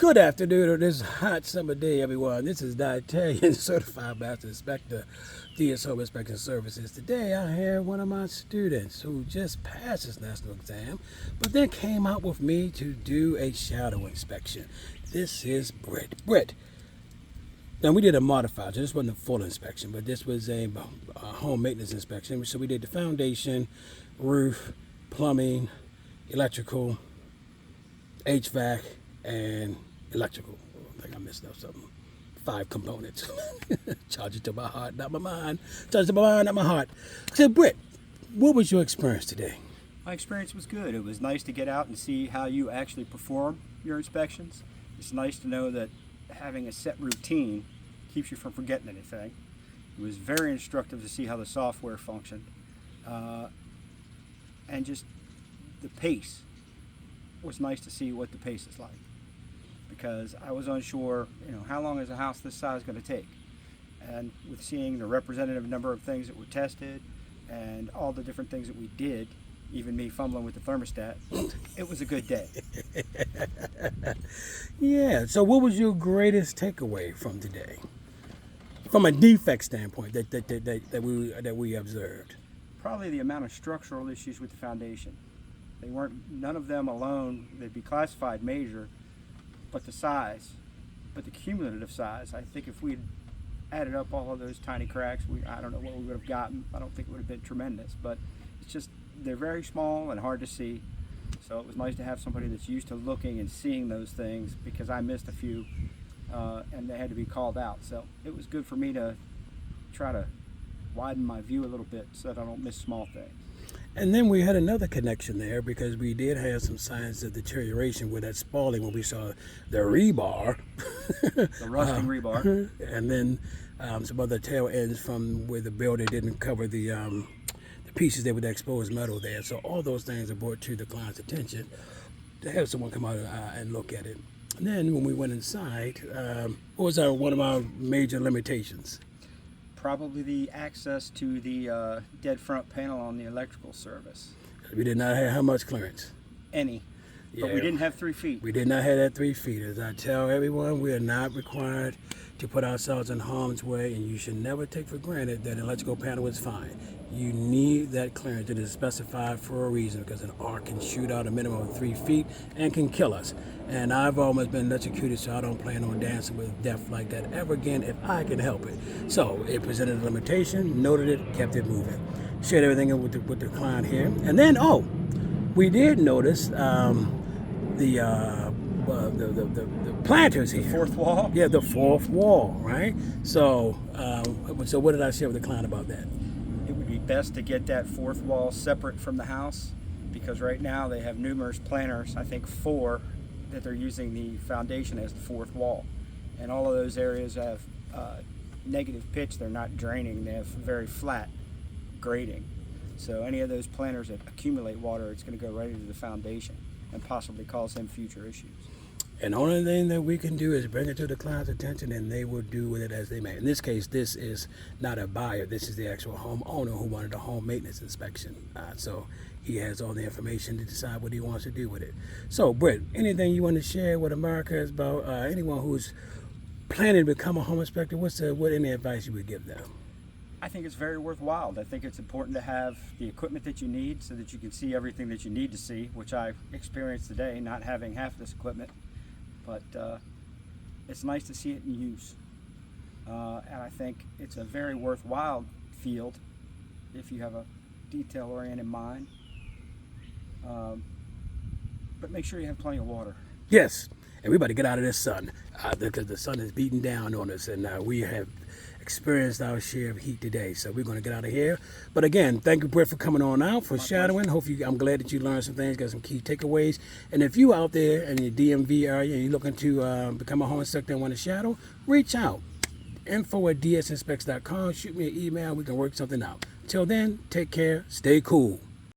Good afternoon on this hot summer day, everyone. This is the Italian Certified Master Inspector, DS Home Inspection Services. Today I have one of my students who just passed his national exam, but then came out with me to do a shadow inspection. This is Britt. Britt. Now we did a modified, so this wasn't a full inspection, but this was a home maintenance inspection. So we did the foundation, roof, plumbing, electrical, HVAC, and electrical. I think I missed out something. 5 components. Charge it to my heart, not my mind. Charge it to my mind, not my heart. I said, Britt, what was your experience today? My experience was good. It was nice to get out and see how you actually perform your inspections. It's nice to know that having a set routine keeps you from forgetting anything. It was very instructive to see how the software functioned. And just the pace. It was nice to see what the pace is like, because I was unsure, how long is a house this size going to take? And with seeing the representative number of things that were tested and all the different things that we did, even me fumbling with the thermostat, it was a good day. Yeah, so what was your greatest takeaway from today? From a defect standpoint that we observed? Probably the amount of structural issues with the foundation. They weren't, none of them alone, they'd be classified major, but the size, but the cumulative size, I think if we'd added up all of those tiny cracks, I don't know what we would have gotten. I don't think it would have been tremendous, but it's just, they're very small and hard to see. So it was nice to have somebody that's used to looking and seeing those things, because I missed a few and they had to be called out. So it was good for me to try to widen my view a little bit so that I don't miss small things. And then we had another connection there, because we did have some signs of deterioration with that spalling when we saw the rebar. The rusting rebar. And then some other tail ends from where the builder didn't cover the pieces there with the exposed metal there. So all those things are brought to the client's attention to have someone come out and look at it. And then when we went inside, what was one of our major limitations? Probably the access to the dead front panel on the electrical service. We did not have how much clearance? Any. But we didn't have 3 feet. We did not have that 3 feet. As I tell everyone, we are not required to put ourselves in harm's way, and you should never take for granted that an electrical panel is fine. You need that clearance. It is specified for a reason, because an arc can shoot out a minimum of 3 feet and can kill us. And I've almost been electrocuted, so I don't plan on dancing with death like that ever again if I can help it. So it presented a limitation, noted it, kept it moving. Shared everything with the client here. And then, we did notice the planters here. The fourth wall? Yeah, the fourth wall, right? So, what did I share with the client about that? It would be best to get that fourth wall separate from the house, because right now they have numerous planters, I think 4, that they're using the foundation as the fourth wall. And all of those areas have negative pitch. They're not draining. They have very flat grading. So any of those planters that accumulate water, it's going to go right into the foundation and possibly cause them future issues. And the only thing that we can do is bring it to the client's attention, and they will do with it as they may. In this case, this is not a buyer. This is the actual homeowner who wanted a home maintenance inspection. So he has all the information to decide what he wants to do with it. So, Britt, anything you want to share with America about anyone who's planning to become a home inspector? What any advice you would give them? I think it's very worthwhile. I think it's important to have the equipment that you need so that you can see everything that you need to see, which I experienced today, not having half this equipment. But it's nice to see it in use. And I think it's a very worthwhile field if you have a detail-oriented mind. But make sure you have plenty of water. Yes, and we better get out of this sun, because the sun is beating down on us, and we have experienced our share of heat today. So we're going to get out of here. But again, thank you, Britt, for coming on out, for shadowing. I'm glad that you learned some things, got some key takeaways. And if you out there in the DMV area and you're looking to become a home inspector and want to shadow, reach out. info@dsinspects.com. Shoot me an email. We can work something out. Till then, take care. Stay cool.